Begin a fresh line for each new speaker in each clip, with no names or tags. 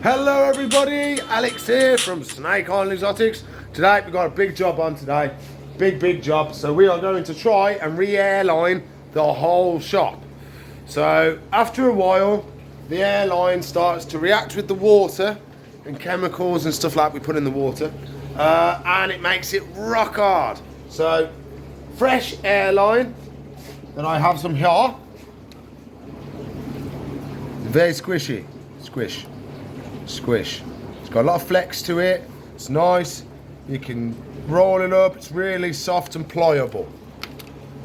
Hello everybody, Alex here from Snake Island Exotics. Today we've got a big job on today. Big job. So we are going to try and re-airline the whole shop. So after a while, the airline starts to react with the water and chemicals and stuff like we put in the water. And it makes it rock hard. So fresh airline that I have some here. Very squishy. Squish. It's got a lot of flex to it. It's nice. You can roll it up. It's really soft and pliable.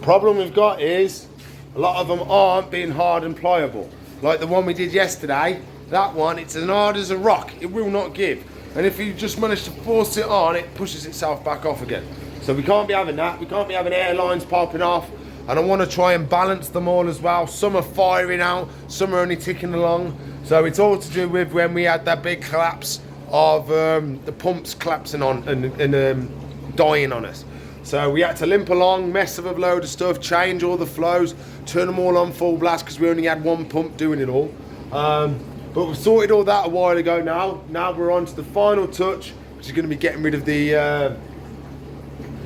Problem we've got is a lot of them aren't being hard and pliable. Like the one we did yesterday, that one, it's as hard as a rock. It will not give. And if you just manage to force it on, it pushes itself back off again. So we can't be having that. We can't be having airlines popping off. And I want to try and balance them all as well. Some are firing out, some are only ticking along. So it's all to do with when we had that big collapse of the pumps collapsing on and dying on us. So we had to limp along, mess up a load of stuff, change all the flows, turn them all on full blast because we only had one pump doing it all. But we sorted all that a while ago now. Now we're on to the final touch, which is going to be getting rid of the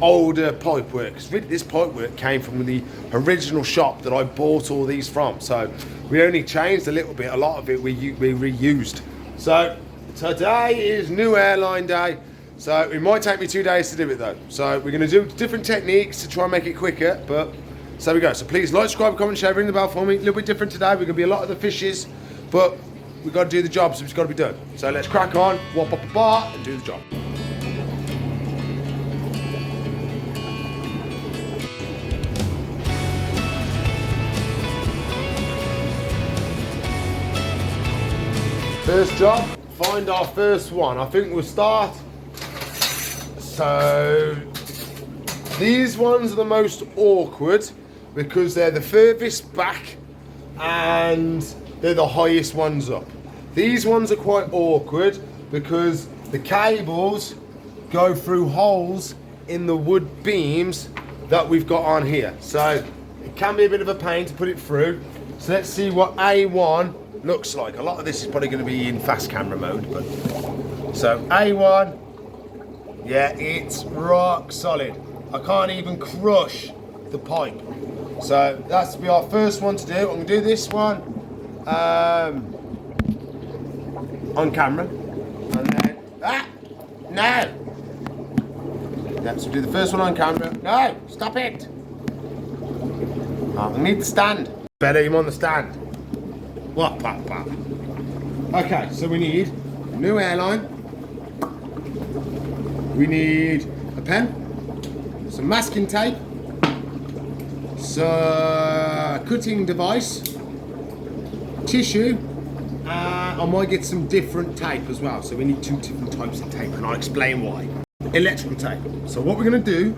older pipe work. Because really this pipe work came from the original shop that I bought all these from. So we only changed a little bit. A lot of it we reused. So today is new airline day. So it might take me 2 days to do it though. So we're going to do different techniques to try and make it quicker. But so we go. So please like, subscribe, comment, share, ring the bell for me. A little bit different today. We're going to be a lot of the fishes, but we've got to do the job, so it's got to be done. So let's crack on, whop up a bar and do the job. First job, find our first one. I think we'll start. So these ones are the most awkward because they're the furthest back and they're the highest ones up. These ones are quite awkward because the cables go through holes in the wood beams that we've got on here. So it can be a bit of a pain to put it through. So let's see what A1 looks like. A lot of this is probably going to be in fast camera mode, but so A1, yeah, it's rock solid. I can't even crush the pipe. So that's to be our first one to do. I'm going to do this one on camera, and then no. So do the first one on camera. No, stop it. I need the stand. Better him on the stand. What? Okay, so we need a new airline. We need a pen, some masking tape, some cutting device, tissue. I might get some different tape as well. So we need 2 different types of tape, and I'll explain why. Electrical tape. So what we're going to do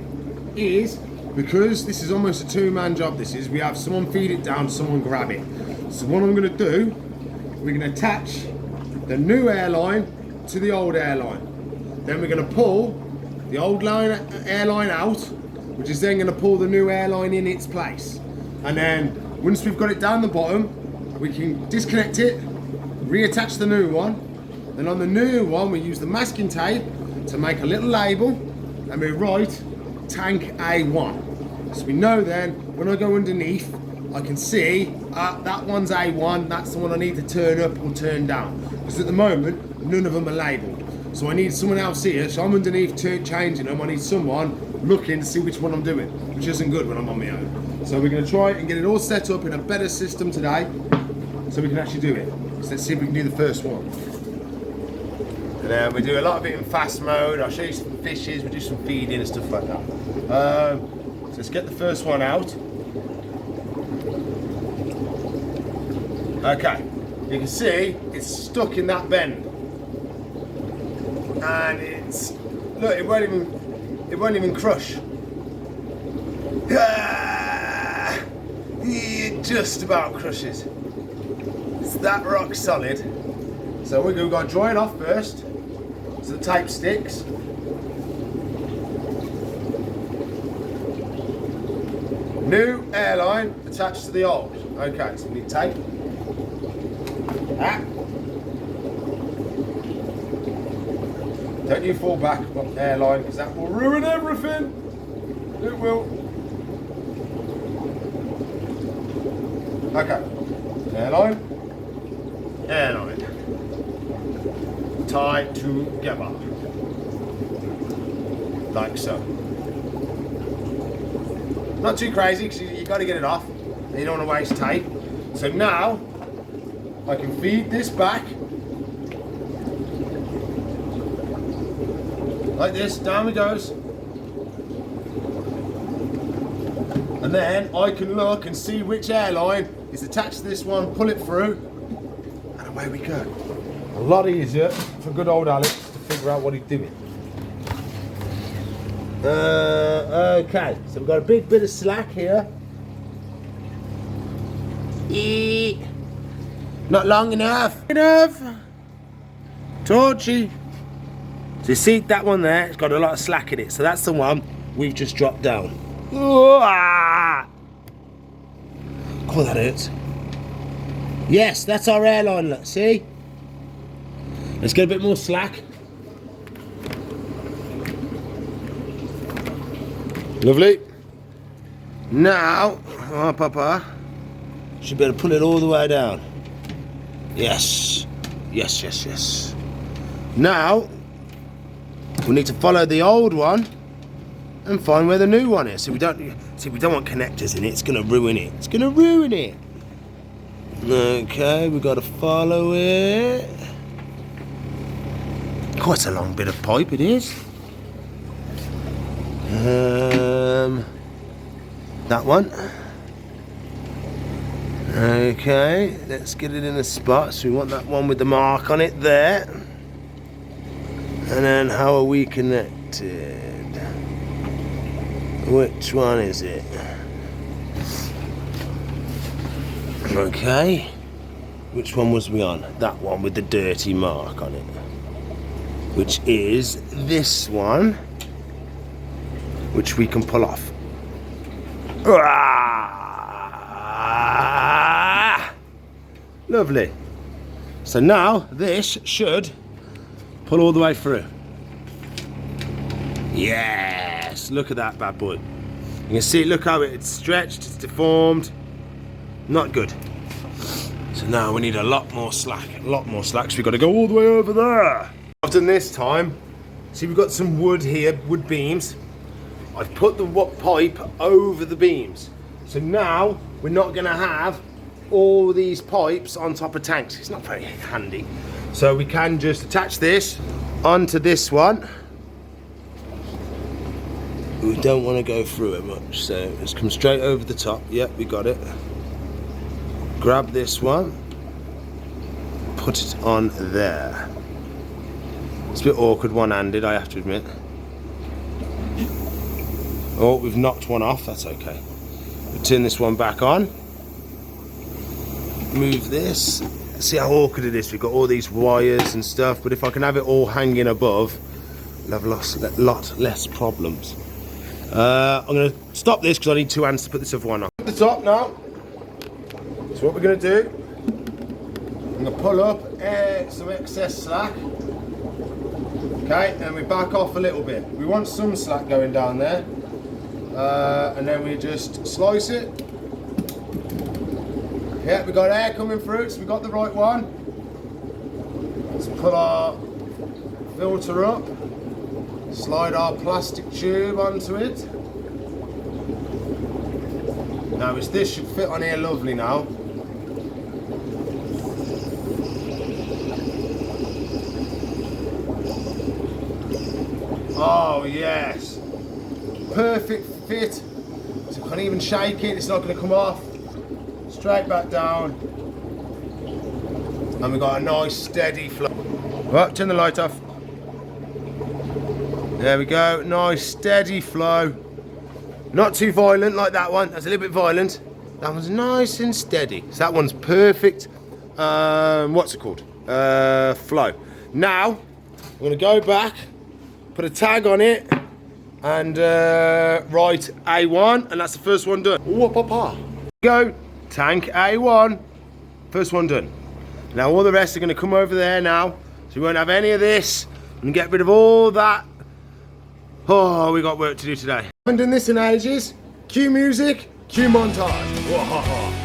is, because this is almost a 2-man job, we have someone feed it down, someone grab it. So what I'm going to do, we're going to attach the new airline to the old airline. Then we're going to pull the old airline out, which is then going to pull the new airline in its place. And then once we've got it down the bottom, we can disconnect it, reattach the new one. Then on the new one, we use the masking tape to make a little label, and we write tank A1. So we know then, when I go underneath, I can see that one's A1, that's the one I need to turn up or turn down. Because at the moment, none of them are labelled. So I need someone else here, so I'm underneath changing them. I need someone looking to see which one I'm doing, which isn't good when I'm on my own. So we're going to try and get it all set up in a better system today, so we can actually do it. So let's see if we can do the first one. And then we do a lot of it in fast mode. I'll show you some fishes, we do some feeding and stuff like that. So let's get the first one out. Okay, you can see it's stuck in that bend, and it's, look, it won't even crush. It just about crushes. It's that rock solid. So we've got to dry it off first, so the tape sticks. New airline attached to the old. Okay, so we need tape. Don't you fall back on airline, because that will ruin everything. It will. Okay. Airline. Airline. Tie together. Like so. Not too crazy, because you got to get it off. You don't want to waste tape. So now, I can feed this back. Like this, down it goes. And then I can look and see which airline is attached to this one, pull it through, and away we go. A lot easier for good old Alex to figure out what he's doing. Okay, so we've got a big bit of slack here. Not long enough. Torchy. So you see that one there, it's got a lot of slack in it. So that's the one we've just dropped down. Oh, that hurts. Yes, that's our airline, look, see? Let's get a bit more slack. Lovely. Now, Papa, should be able to pull it all the way down. Yes. Yes, yes, yes. Now, we need to follow the old one and find where the new one is. So we don't want connectors in it. It's going to ruin it. It's going to ruin it. Okay, we've got to follow it. Quite a long bit of pipe it is. That one. Okay, let's get it in a spot. So we want that one with the mark on it there. And then how are we connected? Which one is it? Okay. Which one was we on? That one with the dirty mark on it. Which is this one. Which we can pull off. Ah! Lovely. So now this should pull all the way through. Yes, look at that bad boy. You can see, look how it's stretched, it's deformed. Not good. So now we need a lot more slack. So we've got to go all the way over there. I've done this time. See, we've got some wood here, wood beams. I've put the pipe over the beams. So now we're not going to have all these pipes on top of tanks. It's not very handy. So we can just attach this onto this one. We don't want to go through it much, so let's come straight over the top. Yep, we got it. Grab this one, put it on there. It's a bit awkward one-handed, I have to admit. Oh, we've knocked one off, that's okay. We'll turn this one back on. Move this. See how awkward it is. We've got all these wires and stuff, but if I can have it all hanging above, I'll have a lot less problems. I'm going to stop this because I need two hands to put this other one on. At the top now. So what we're going to do, I'm going to pull up some excess slack. Okay, and we back off a little bit. We want some slack going down there. And then we just slice it. Yeah, we got air coming through, so we got the right one. Let's put our filter up. Slide our plastic tube onto it. Now this should fit on here lovely now. Oh yes. Perfect fit. So I can't even shake it, it's not going to come off. Straight back down. And we've got a nice steady flow. Right, turn the light off. There we go, nice steady flow. Not too violent like that one, that's a little bit violent. That one's nice and steady. So that one's perfect, what's it called? Flow. Now, I'm gonna go back, put a tag on it, and write A1, and that's the first one done. Go, tank A1, first one done. Now all the rest are gonna come over there now, so we won't have any of this. and get rid of all that. Oh, we got work to do today. I haven't done this in ages. Cue music, cue montage. Whoa.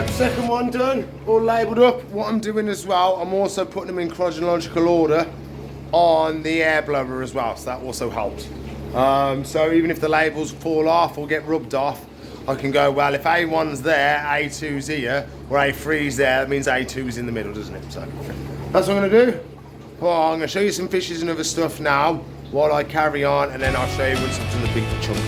Second one done, all labelled up. What I'm doing as well, I'm also putting them in chronological order on the air blower as well, so that also helps. So even if the labels fall off or get rubbed off, I can go, well, if A1's there, A2's here, or A3's there, that means A2's in the middle, doesn't it? So that's what I'm gonna do. Well, I'm gonna show you some fishes and other stuff now while I carry on, and then I'll show you once I've done the big chunk.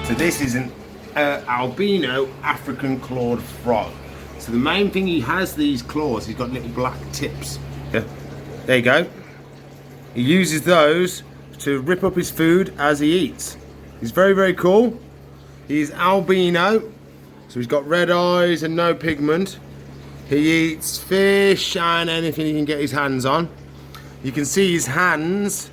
So this is an albino African clawed frog. So the main thing, he has these claws, he's got little black tips. Yeah. There you go. He uses those to rip up his food as he eats. He's very, very cool. He's albino, so he's got red eyes and no pigment. He eats fish and anything he can get his hands on. You can see his hands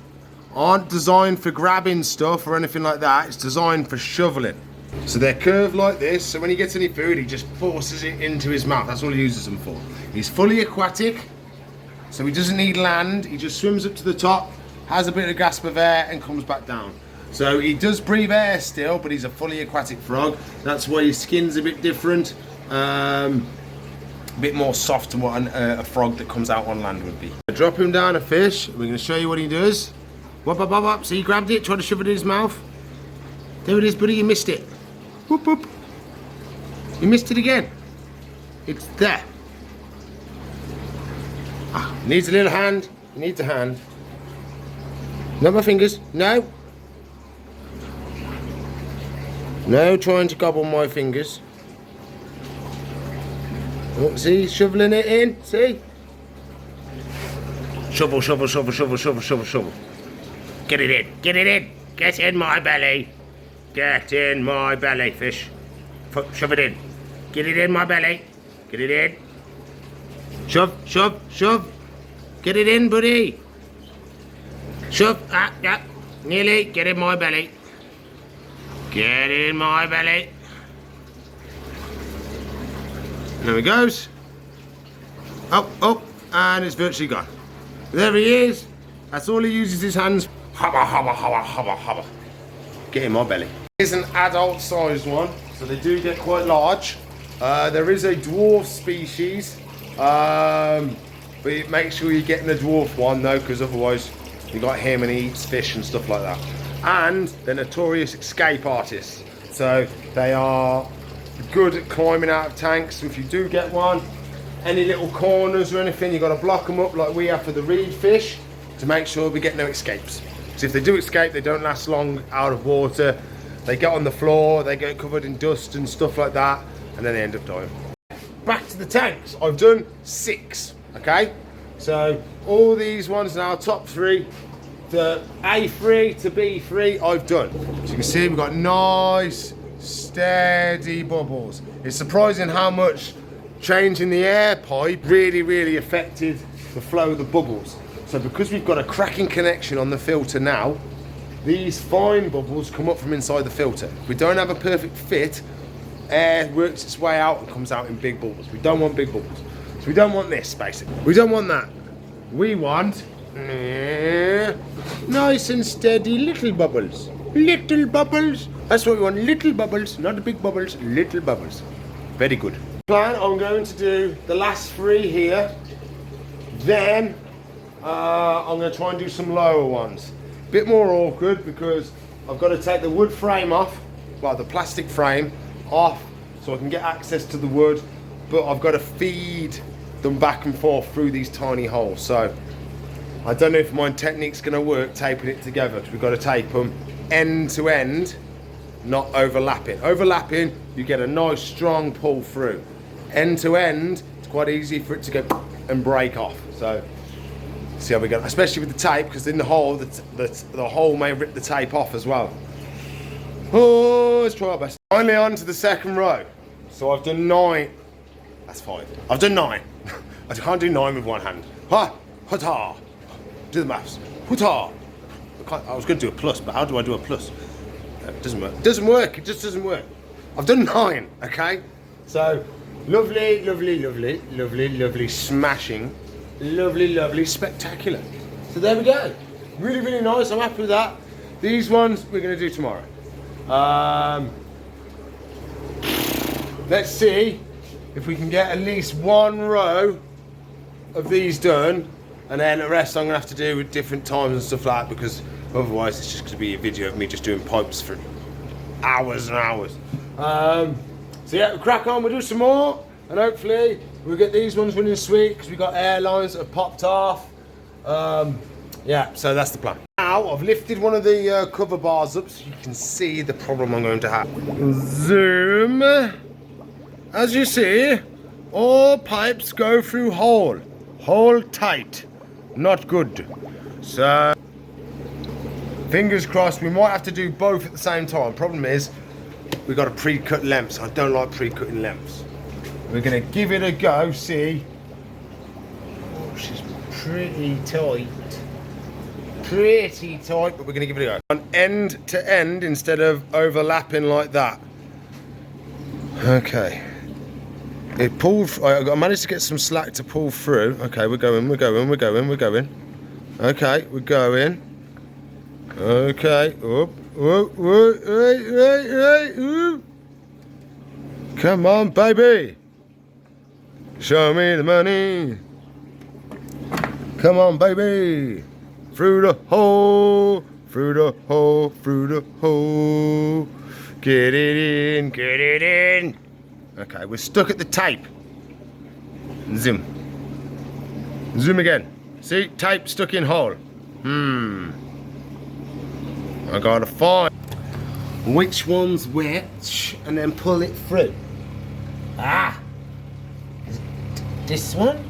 aren't designed for grabbing stuff or anything like that. It's designed for shoveling. So they're curved like this, so when he gets any food, he just forces it into his mouth. That's all he uses them for. He's fully aquatic, so he doesn't need land. He just swims up to the top, has a bit of gasp of air, and comes back down. So he does breathe air still, but he's a fully aquatic frog. That's why his skin's a bit different. A bit more soft than what a frog that comes out on land would be. I drop him down a fish. We're going to show you what he does. Whoop, whoop, whoop, whoop. So he grabbed it, tried to shove it in his mouth. There it is, buddy, you missed it. Whoop, whoop. You missed it again. It's there. Ah, needs a little hand. He needs a hand. Not my fingers. No. No trying to gobble my fingers. Oh, see, shoveling it in. See? Shovel, shovel, shovel, shovel, shovel, shovel, shovel. Get it in. Get it in. Get in my belly. Get in my belly, fish. Shove it in. Get it in my belly. Get it in. Shove, shove, shove. Get it in, buddy. Shove. Ah, yeah. Nearly. Get in my belly. Get in my belly. There he goes. Oh, oh, and it's virtually gone. There he is. That's all he uses his hands. Hubba, hubba, hubba, hubba, hubba. Get in my belly. Here's an adult sized one, so they do get quite large. There is a dwarf species, but make sure you're getting a dwarf one though, because otherwise you got him and he eats fish and stuff like that. And they're notorious escape artists, so they are good at climbing out of tanks. So if you do get one, any little corners or anything, you've got to block them up like we have for the reed fish to make sure we get no escapes. So if they do escape, they don't last long out of water. They get on the floor, they get covered in dust and stuff like that, and then they end up dying. Back to the tanks. I've done 6, okay? So all these ones now, top 3, the A3 to B3, I've done. So you can see we've got nice, steady bubbles. It's surprising how much changing the air pipe really affected the flow of the bubbles. So because we've got a cracking connection on the filter now, these fine bubbles come up from inside the filter. If we don't have a perfect fit, air works its way out and comes out in big bubbles. We don't want big bubbles. So we don't want this, basically. We don't want that. We want nice and steady little bubbles. Little bubbles. That's what we want, little bubbles, not the big bubbles, little bubbles. Very good. Plan, I'm going to do the last 3 here. Then I'm going to try and do some lower ones. Bit more awkward because I've got to take the wood frame off well, the plastic frame off so I can get access to the wood, but I've got to feed them back and forth through these tiny holes. So I don't know if my technique's going to work taping it together, because we've got to tape them end to end, not overlapping. Overlapping, you get a nice strong pull through. End to end, it's quite easy for it to go and break off. So see how we go, especially with the tape, because in the hole, the hole may rip the tape off as well. Oh, let's try our best. Finally on to the second row. So I've done 9. That's 5. I've done 9. I can't do 9 with one hand. Ha! Ha-ta! Do the maths. Ha-ta! I was going to do a plus, but how do I do a plus? It doesn't work. It doesn't work. It just doesn't work. I've done 9, okay? So, lovely, lovely, lovely, lovely, lovely, smashing. Lovely, lovely, spectacular. So there we go. Really, really nice. I'm happy with that. These ones we're going to do tomorrow. Let's see if we can get at least 1 row of these done, and then the rest I'm going to have to do with different times and stuff like that, because otherwise it's just going to be a video of me just doing pipes for hours and hours. So yeah, we'll crack on, we'll do some more, and hopefully we'll get these ones running sweet, because we've got airlines that have popped off. Yeah, so that's the plan. Now I've lifted one of the cover bars up so you can see the problem I'm going to have. Zoom. As you see, all pipes go through hole. Hole tight. Not good. So, fingers crossed, we might have to do both at the same time. Problem is, we've got a pre-cut lengths. I don't like pre-cutting lengths. We're going to give it a go, see. Oh, she's pretty tight. Pretty tight, but we're going to give it a go. On end to end instead of overlapping like that. Okay. It pulled, I managed to get some slack to pull through. Okay, we're going. Okay, we're going. Okay, wait. Come on, baby. Show me the money. Come on, baby. Through the hole, through the hole, through the hole. Get it in, get it in. Okay, we're stuck at the tape. Zoom. Zoom again. See, tape stuck in hole. I gotta find which one's which and then pull it through. Ah! This one?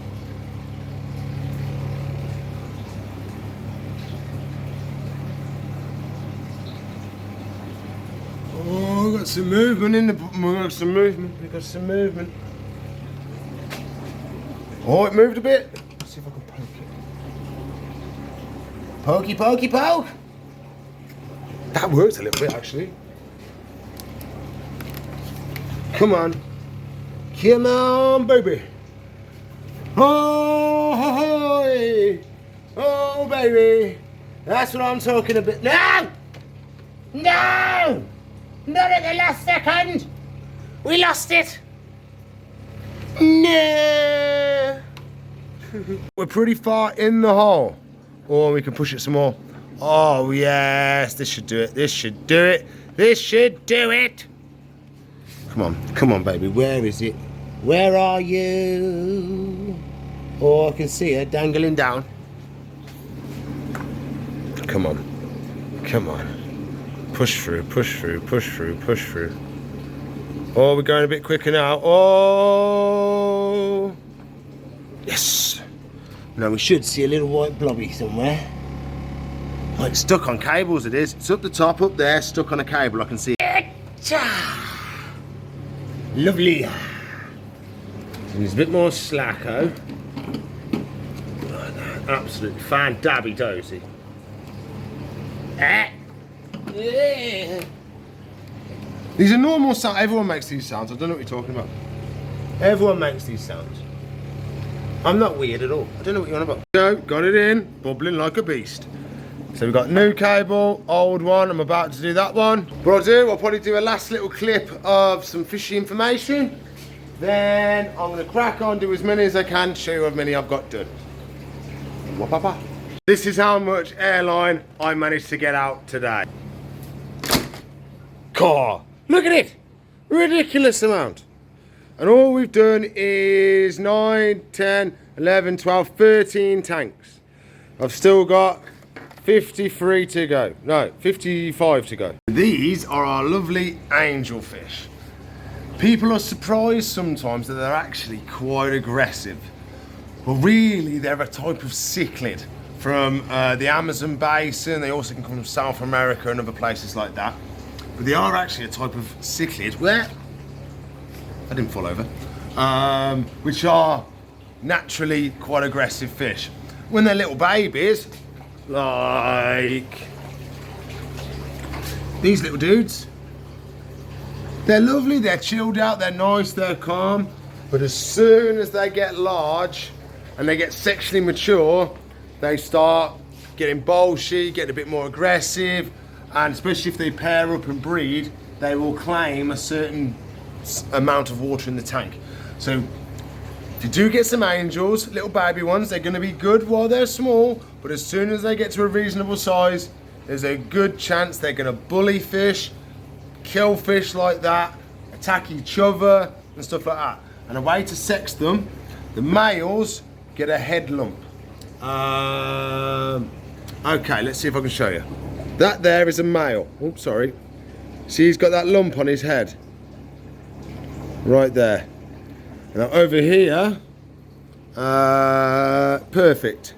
Oh, we got some movement in the. We got some movement. Oh, it moved a bit. Let's see if I can poke it. Pokey, pokey, poke. That works a little bit, actually. Come on. Come on, baby. Oh, hey. Oh, baby. That's what I'm talking about. No! No! Not at the last second! We lost it! No! We're pretty far in the hole. Or we can push it some more. Oh yes, this should do it. This should do it. This should do it! Come on baby, where is it? Where are you? Oh, I can see her dangling down. Come on. Push through. Oh, we're going a bit quicker now. Oh! Yes! Now we should see a little white blobby somewhere. Oh, it's stuck on cables, it is. It's up the top, up there, stuck on a cable, I can see it. Lovely. There's a bit more slack, oh. Absolutely fan-dabby-dozy. These are normal sounds. Everyone makes these sounds. I don't know what you're talking about. Everyone makes these sounds. I'm not weird at all. I don't know what you're on about. So, got it in, bubbling like a beast. So we've got new cable, old one. I'm about to do that one. What I'll probably do a last little clip of some fishy information. Then I'm going to crack on, do as many as I can, show you how many I've got done. Wah-pa-pa. This is how much airline I managed to get out today. Car. Look at it. Ridiculous amount. And all we've done is 9, 10, 11, 12, 13 tanks. I've still got 53 to go. No, 55 to go. These are our lovely angelfish. People are surprised sometimes that they're actually quite aggressive. Well, really, they're a type of cichlid from the Amazon basin. They also can come from South America and other places like that. But they are actually a type of cichlid where I didn't fall over, which are naturally quite aggressive fish. When they're little babies, like these little dudes, they're lovely, they're chilled out, they're nice, they're calm. But as soon as they get large and they get sexually mature, they start getting bolshy, getting a bit more aggressive, and especially if they pair up and breed, they will claim a certain amount of water in the tank. So if you do get some angels, little baby ones, they're going to be good while they're small, but as soon as they get to a reasonable size, there's a good chance they're going to bully fish, kill fish like that, attack each other and stuff like that. And a way to sex them, the males get a head lump. Okay, let's see if I can show you. That there is a male. Oops, sorry. See, he's got that lump on his head. Right there. Now over here, perfect.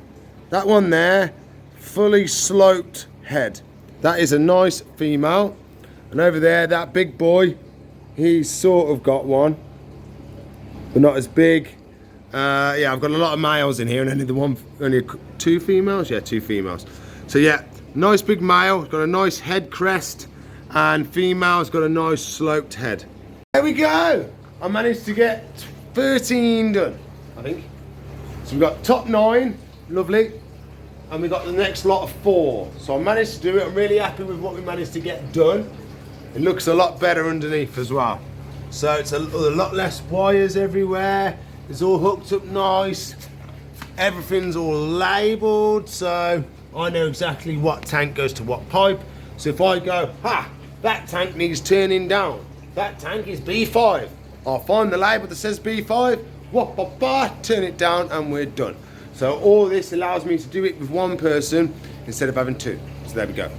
That one there, fully sloped head. That is a nice female. And over there, that big boy, he's sort of got one, but not as big. Yeah, I've got a lot of males in here, and only two females. Yeah, two females. So yeah, nice big male, got a nice head crest, and female's got a nice sloped head. There we go. I managed to get 13 done, I think. So we've got top 9, lovely, and we got the next lot of 4. So I managed to do it. I'm really happy with what we managed to get done. It looks a lot better underneath as well. So it's a lot less wires everywhere. It's all hooked up nice. Everything's all labelled, so I know exactly what tank goes to what pipe. So if I go, that tank needs turning down. That tank is B5. I'll find the label that says B5, turn it down, and we're done. So all this allows me to do it with one person instead of having 2. So there we go.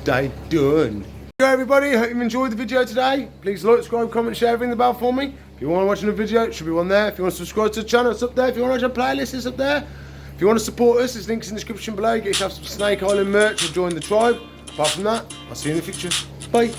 Day done. So everybody, hope you've enjoyed the video today. Please like, subscribe, comment, share, ring the bell for me. If you want to watch a video, it should be one there. If you want to subscribe to the channel, it's up there. If you want to watch a playlist, it's up there. If you want to support us, there's links in the description below. Get yourself some Snake Island merch or join the tribe. Apart from that, I'll see you in the future. Bye.